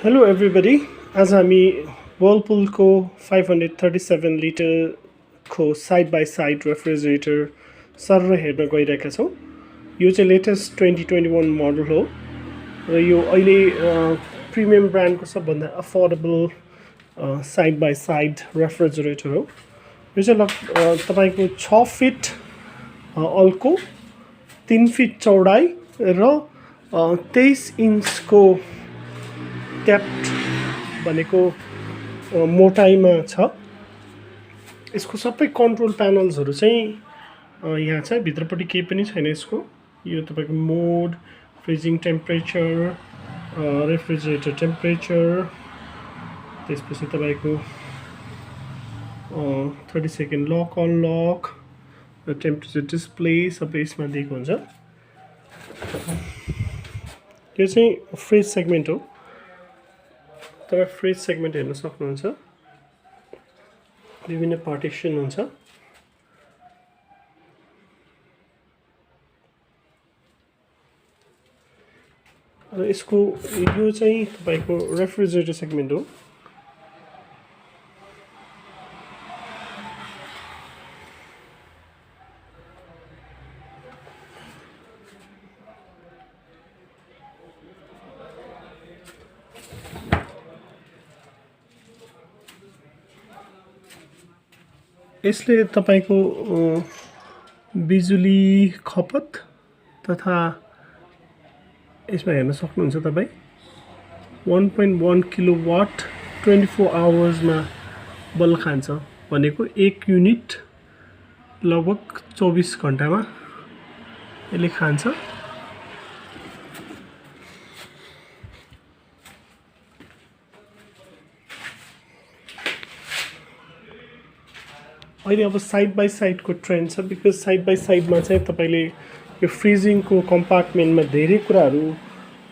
Hello everybody. आज हामी whirlpool को 537 लिटर को side by side refrigerator sir हेर्न गइरहेका छौं। यो चाहिँ लेटेस्ट 2021 मोडल हो र यो अहिले प्रिमियम ब्रान्डको सबभन्दा affordable side by side refrigerator हो। यो चाहिँ तपाईको 6 फिट अल्को, 3 फिट चौडाई र 23 इन्चको ट्याप्ड भनेको मोटाइमा छ। यसको सबै कन्ट्रोल प्यानल्सहरु चाहिँ यहाँ छ। भित्रपट्टि केही पनि छैन यसको। यो तपाईको मोड, फ्रिजिङ टेम्परेचर, रेफ्रिजरेटर टेम्परेचर, त्यसपछि तपाईको 30 सेकेन्ड लक अनलक र टेम्परेचर डिस्प्ले सबै यसमा दिएको हुन्छ। यो चाहिँ फ्रिज सेगमेन्ट हो। तपाईं फ्रिज सेगमेन्ट हेर्न सक्नुहुन्छ। विभिन्न पार्टिसन हुन्छ। र यसको यो चाहिँ तपाईको रेफ्रिजरेटर सेगमेन्ट हो। यसले तपाईको बिजुली खपत तथा यसमा हेर्न सक्नुहुन्छ तपाई 1.1 किलोवाट 24 आवर्समा बल खान्छ भनेको 1 युनिट लगभग 24 घण्टामा यसले खान्छ। अहिले अब साइड बाई साइड को ट्रेन्ड छ बिकज साइड बाई साइडमा चाहिँ तपाईले यो फ्रिजिङ को कम्पार्टमेन्टमा धेरै कुराहरू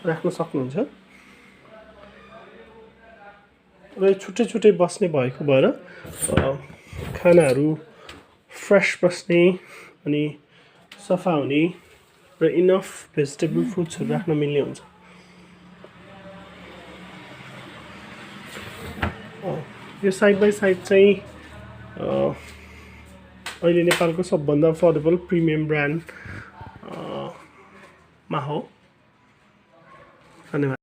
राख्न सक्नुहुन्छ र छुट्टै छुट्टै बस्ने भएको भएर खानाहरू फ्रेश बस्ने अनि सफा हुने र इनफ भेजिटेबल फ्रुट्सहरू राख्न मिल्ने हुन्छ। यो साइड बाई साइड चाहिँ अहिले नेपालको सबभन्दा अफोर्डेबल प्रिमियम ब्रान्ड मा हो। धन्यवाद।